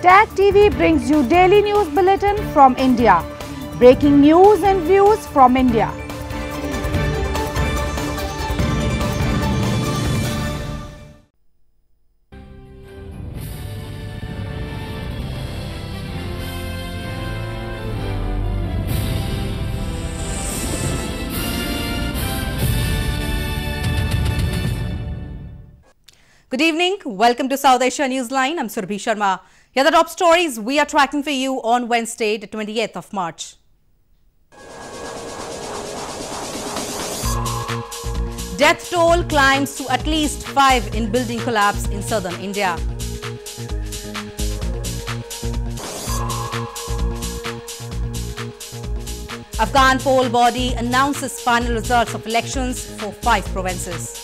Tag TV brings you daily news bulletin from India. Breaking news and views from India. Good evening. Welcome to South Asia Newsline. I'm Surbhi Sharma. Here are the top stories we are tracking for you on Wednesday, the 28th of March. Death toll climbs to at least 5 in building collapse in southern India. Afghan poll body announces final results of elections for 5 provinces.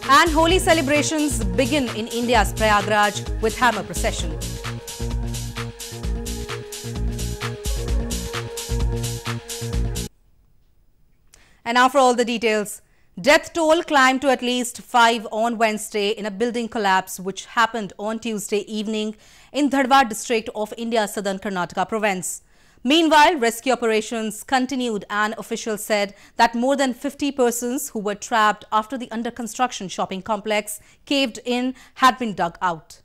And Holi celebrations begin in India's Prayagraj with hammer procession. And now for all the details. Death toll climbed to at least 5 on Wednesday in a building collapse which happened on Tuesday evening in Dharwad district of India's southern Karnataka province. Meanwhile, rescue operations continued and officials said that more than 50 persons who were trapped after the under-construction shopping complex caved in had been dug out.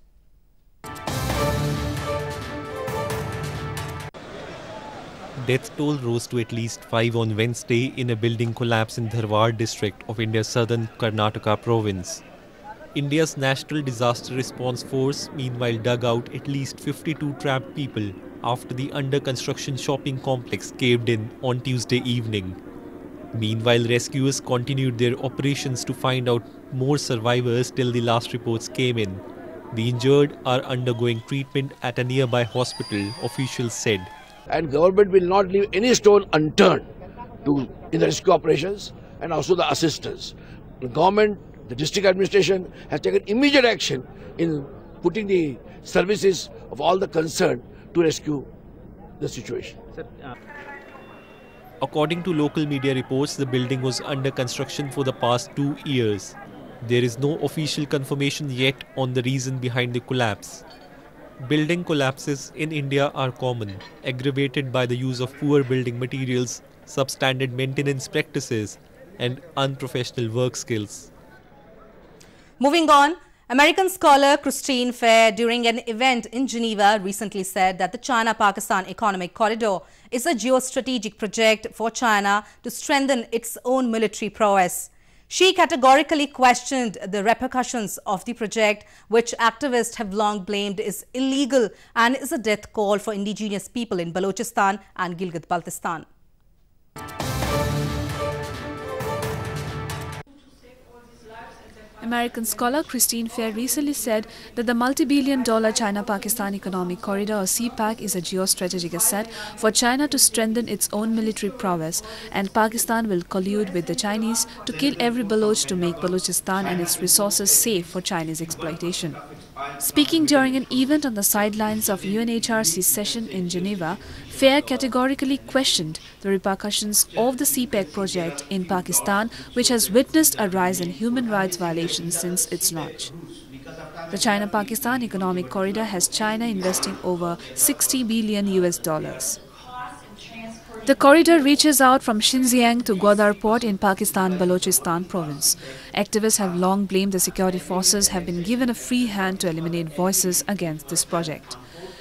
Death toll rose to at least 5 on Wednesday in a building collapse in Dharwad district of India's southern Karnataka province. India's National Disaster Response Force meanwhile dug out at least 52 trapped people after the under-construction shopping complex caved in on Tuesday evening. Meanwhile, rescuers continued their operations to find out more survivors till the last reports came in. The injured are undergoing treatment at a nearby hospital, officials said. And government will not leave any stone unturned in the rescue operations and also the assistance. The government, the district administration has taken immediate action in putting the services of all the concerned to rescue the situation. According to local media reports, the building was under construction for the past 2 years. There is no official confirmation yet on the reason behind the collapse. Building collapses in India are common, aggravated by the use of poor building materials, substandard maintenance practices, and unprofessional work skills. Moving on, American scholar Christine Fair, during an event in Geneva, recently said that the China-Pakistan Economic Corridor is a geostrategic project for China to strengthen its own military prowess. She categorically questioned the repercussions of the project, which activists have long blamed is illegal and is a death call for indigenous people in Balochistan and Gilgit-Baltistan. American scholar Christine Fair recently said that the multi-billion-dollar China-Pakistan Economic Corridor, or CPAC, is a geostrategic asset for China to strengthen its own military prowess, and Pakistan will collude with the Chinese to kill every Baloch to make Balochistan and its resources safe for Chinese exploitation. Speaking during an event on the sidelines of UNHRC's session in Geneva, Fair categorically questioned the repercussions of the CPAC project in Pakistan, which has witnessed a rise in human rights violations since its launch. The China-Pakistan Economic Corridor has China investing over $60 billion. The corridor reaches out from Xinjiang to Gwadar port in Pakistan-Balochistan province. Activists have long blamed the security forces have been given a free hand to eliminate voices against this project.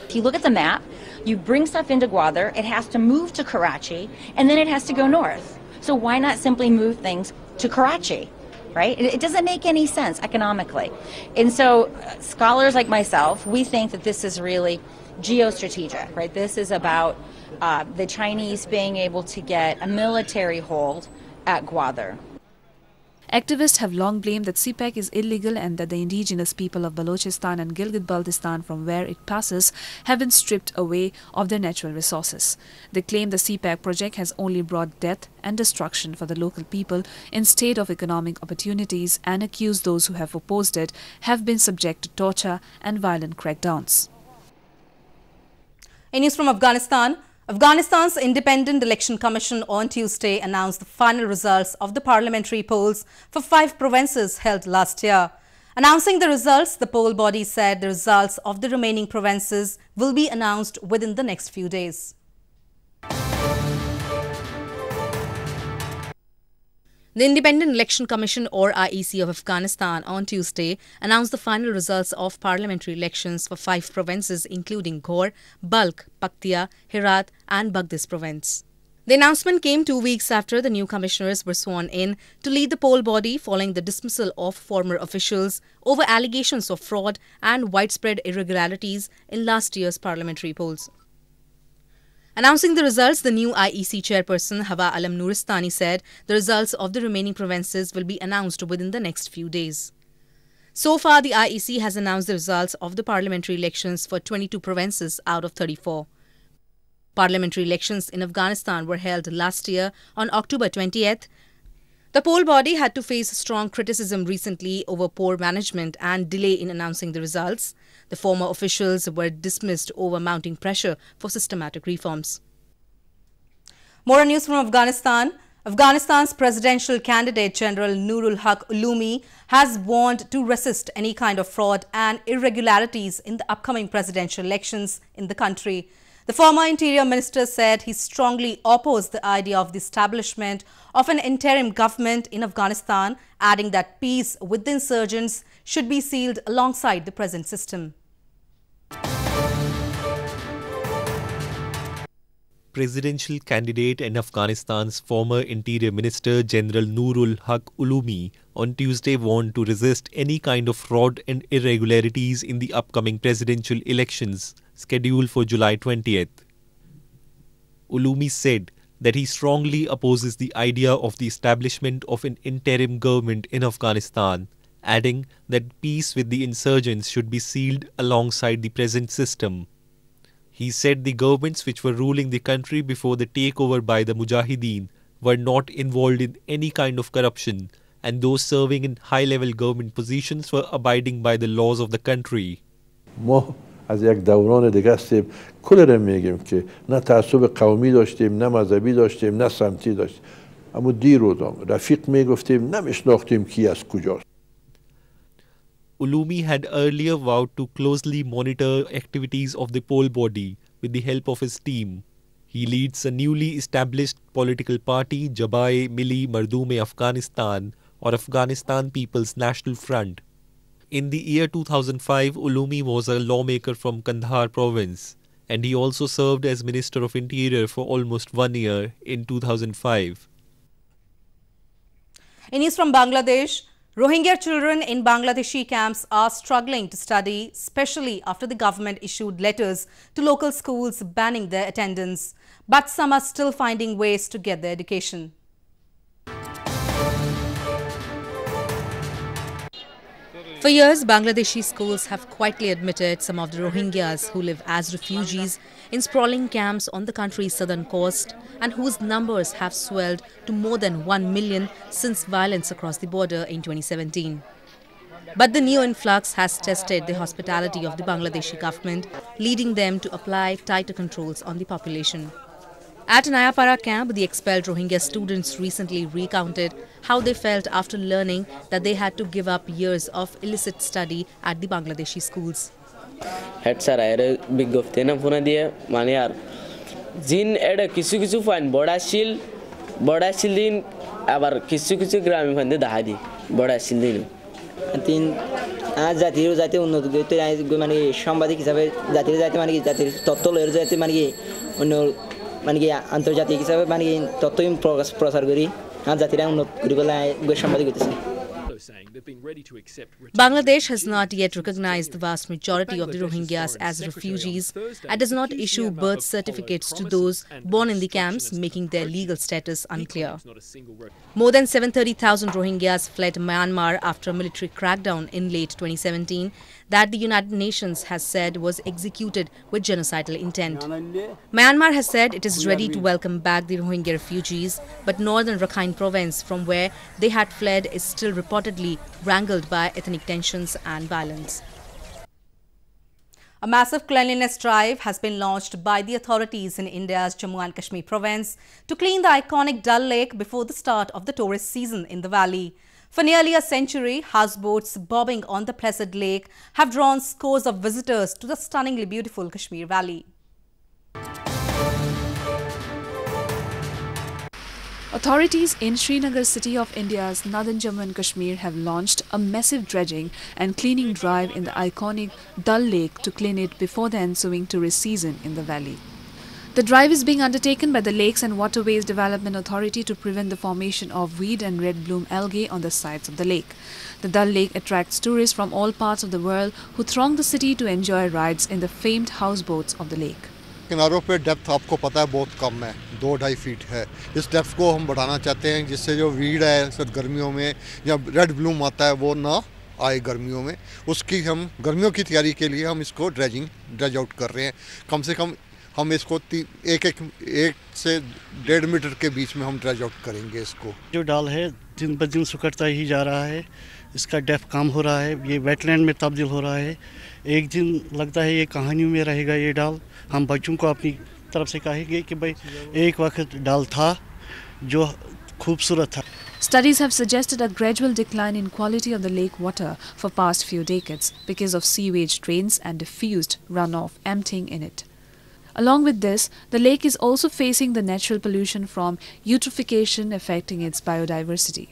If you look at the map, you bring stuff into Gwadar, it has to move to Karachi, and then it has to go north. So why not simply move things to Karachi, right? It doesn't make any sense economically. And so scholars like myself, we think that this is really geostrategic, right? This is about the Chinese being able to get a military hold at Gwadar. Activists have long blamed that CPAC is illegal and that the indigenous people of Balochistan and Gilgit-Baltistan, from where it passes, have been stripped away of their natural resources. They claim the CPAC project has only brought death and destruction for the local people instead of economic opportunities, and accuse those who have opposed it have been subject to torture and violent crackdowns. In news from Afghanistan, Afghanistan's Independent Election Commission on Tuesday announced the final results of the parliamentary polls for 5 provinces held last year. Announcing the results, the poll body said the results of the remaining provinces will be announced within the next few days. The Independent Election Commission or IEC of Afghanistan on Tuesday announced the final results of parliamentary elections for 5 provinces including Ghor, Balkh, Paktia, Herat and Baghdis province. The announcement came 2 weeks after the new commissioners were sworn in to lead the poll body following the dismissal of former officials over allegations of fraud and widespread irregularities in last year's parliamentary polls. Announcing the results, the new IEC chairperson Hawa Alam Nuristani said the results of the remaining provinces will be announced within the next few days. So far, the IEC has announced the results of the parliamentary elections for 22 provinces out of 34. Parliamentary elections in Afghanistan were held last year on October 20th. The poll body had to face strong criticism recently over poor management and delay in announcing the results. The former officials were dismissed over mounting pressure for systematic reforms. More news from Afghanistan. Afghanistan's presidential candidate General Nurul Haq Ulumi has warned to resist any kind of fraud and irregularities in the upcoming presidential elections in the country. The former Interior Minister said he strongly opposed the idea of the establishment of an interim government in Afghanistan, adding that peace with the insurgents should be sealed alongside the present system. Presidential candidate and Afghanistan's former Interior Minister General Nurul Haq Ulumi on Tuesday warned to resist any kind of fraud and irregularities in the upcoming presidential elections scheduled for July 20th. Ulumi said that he strongly opposes the idea of the establishment of an interim government in Afghanistan, adding that peace with the insurgents should be sealed alongside the present system. He said the governments which were ruling the country before the takeover by the Mujahideen were not involved in any kind of corruption, and those serving in high-level government positions were abiding by the laws of the country. از یک دوران دیگه هستیم کلرم میگیم که نه تعصب قومی داشتیم نه مذهبی داشتیم نه سمتی داشتیم اما دیروزم رفیق میگفتیم نمیشناختیم کی از کجاست. Ulumi had earlier vowed to closely monitor activities of the poll body with the help of his team. He leads a newly established political party, Jabhat-e Milli Afghanistan or Afghanistan People's National Front. In the year 2005, Ulumi was a lawmaker from Kandahar province, and he also served as Minister of Interior for almost 1 year in 2005. In news from Bangladesh, Rohingya children in Bangladeshi camps are struggling to study, especially after the government issued letters to local schools banning their attendance. But some are still finding ways to get their education. For years, Bangladeshi schools have quietly admitted some of the Rohingyas who live as refugees in sprawling camps on the country's southern coast and whose numbers have swelled to more than 1 million since violence across the border in 2017. But the new influx has tested the hospitality of the Bangladeshi government, leading them to apply tighter controls on the population. At Nayapara camp, the expelled Rohingya students recently recounted how they felt after learning that they had to give up years of illicit study at the Bangladeshi schools. Head sir, I big of Tena Punadia, Maniar. Zin ed a Kisukisu fine, Bodashildin, our Kisukisu gram from the Dahadi, Bodashildin. I think as that you that you know to get to money, somebody is away that is that money that is total that money. মানে আন্তর্জাতিক হিসাবে মানে ততই প্রসার করি আর জাতিরা উন্নত করিবলে সম্পাদক করতেছে Bangladesh has not yet recognized the vast majority of the Rohingyas as refugees and does not issue birth certificates to those born in the camps, making their legal status unclear. More than 730,000 Rohingyas fled Myanmar after a military crackdown in late 2017 that the United Nations has said was executed with genocidal intent. Myanmar has said it is ready to welcome back the Rohingya refugees, but northern Rakhine province from where they had fled is still reportedly wrangled by ethnic tensions and violence. A massive cleanliness drive has been launched by the authorities in India's Jammu and Kashmir province to clean the iconic Dal Lake before the start of the tourist season in the valley. For nearly a century, houseboats bobbing on the placid lake have drawn scores of visitors to the stunningly beautiful Kashmir Valley. Authorities in Srinagar, city of India's northern Jammu and Kashmir, have launched a massive dredging and cleaning drive in the iconic Dal Lake to clean it before the ensuing tourist season in the valley. The drive is being undertaken by the Lakes and Waterways Development Authority to prevent the formation of weed and red bloom algae on the sides of the lake. The Dal Lake attracts tourists from all parts of the world who throng the city to enjoy rides in the famed houseboats of the lake. किनारों पे depth आपको पता है बहुत कम है, 2-2.5 feet है। इस depth को हम बढ़ाना चाहते हैं जिससे जो वीड है सर गर्मियों में या रेड ब्लूम आता है वो ना आए गर्मियों में। उसकी हम गर्मियों की तैयारी के लिए हम इसको ड्रेज आउट कर रहे हैं। कम से कम हम इसको 1 से 1.5 मीटर के बीच में हम ड्रेज आउट करेंगे इसको। जो डाल है दिन ब दिन सुकड़ता ही जा रहा है, इसका डेप्थ कम हो रहा है, ये वेटलैंड में तब्दील हो रहा है। एक दिन लगता है ये कहानियों में रहेगा ये डाल। हम बच्चों को अपनी तरफ से कहेंगे कि भाई एक वक्त डाल था जो खूबसूरत था। Studies have suggested a gradual decline in quality of the lake water for past few decades because of sewage drains and diffused runoff emptying in it. Along with this, the lake is also facing the natural pollution from eutrophication affecting its biodiversity.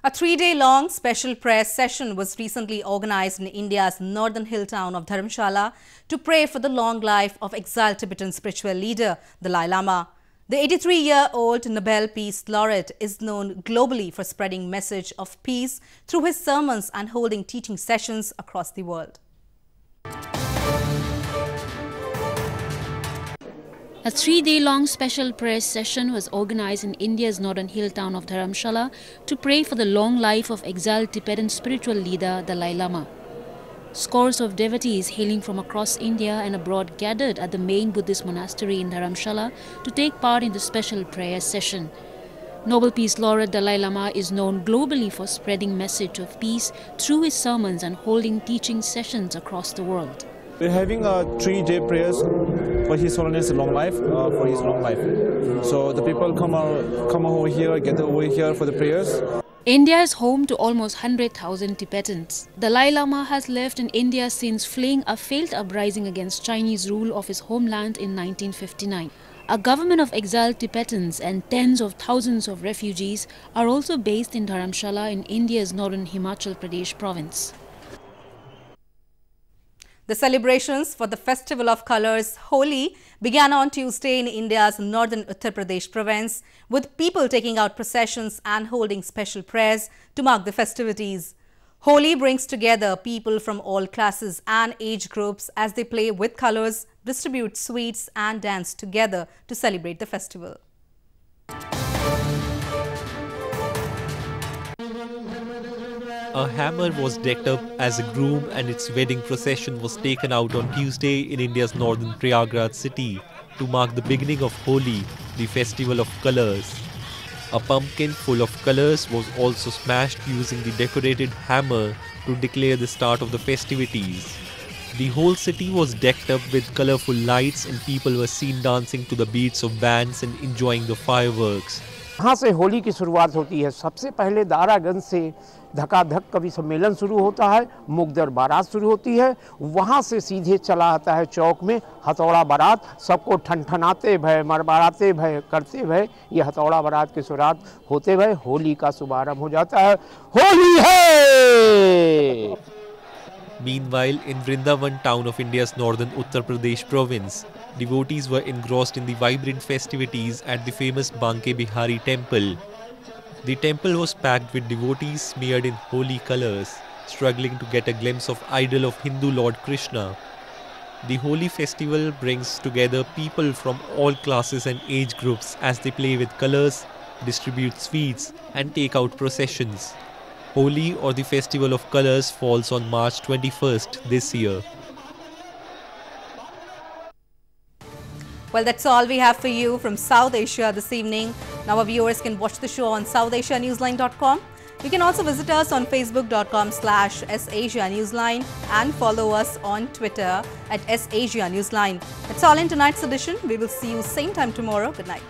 A 3-day-long special prayer session was recently organized in India's northern hill town of Dharamshala to pray for the long life of exiled Tibetan spiritual leader Dalai Lama. The 83-year-old Nobel Peace Laureate is known globally for spreading message of peace through his sermons and holding teaching sessions across the world. A 3-day-long special prayer session was organized in India's northern hill town of Dharamshala to pray for the long life of exiled Tibetan spiritual leader Dalai Lama. Scores of devotees hailing from across India and abroad gathered at the main Buddhist monastery in Dharamshala to take part in the special prayer session. Nobel Peace Laureate Dalai Lama is known globally for spreading message of peace through his sermons and holding teaching sessions across the world. We're having a 3-day prayers for His Holiness long life, So the people come over here, get over here for the prayers. India is home to almost 100,000 Tibetans. Dalai Lama has lived in India since fleeing a failed uprising against Chinese rule of his homeland in 1959. A government of exiled Tibetans and tens of thousands of refugees are also based in Dharamshala in India's northern Himachal Pradesh province. The celebrations for the Festival of Colours, Holi, began on Tuesday in India's northern Uttar Pradesh province, with people taking out processions and holding special prayers to mark the festivities. Holi brings together people from all classes and age groups as they play with colours, distribute sweets and dance together to celebrate the festival. A hammer was decked up as a groom and its wedding procession was taken out on Tuesday in India's northern Prayagraj city to mark the beginning of Holi, the festival of colours. A pumpkin full of colours was also smashed using the decorated hammer to declare the start of the festivities. The whole city was decked up with colourful lights and people were seen dancing to the beats of bands and enjoying the fireworks. यहाँ से होली की शुरुआत होती है। सबसे पहले दारागंज से धकाधक कवि सम्मेलन शुरू होता है, मुगदर बारात शुरू होती है, वहाँ से सीधे चला आता है चौक में हथौड़ा बारात, सबको ठनठनाते भय मरमराते भय करते भय ये हथौड़ा बारात की शुरुआत होते भय होली का शुभारंभ हो जाता है। होली है। Meanwhile, in Vrindavan town of India's northern Uttar Pradesh province, devotees were engrossed in the vibrant festivities at the famous Banke Bihari temple. The temple was packed with devotees smeared in holy colours, struggling to get a glimpse of idol of Hindu Lord Krishna. The Holi festival brings together people from all classes and age groups as they play with colours, distribute sweets and take out processions. Holi, or the Festival of Colours, falls on March 21st this year. Well, that's all we have for you from South Asia this evening. Now our viewers can watch the show on southasianewsline.com. You can also visit us on facebook.com/SAsiaNewsline and follow us on Twitter @SAsiaNewsline. That's all in tonight's edition. We will see you same time tomorrow. Good night.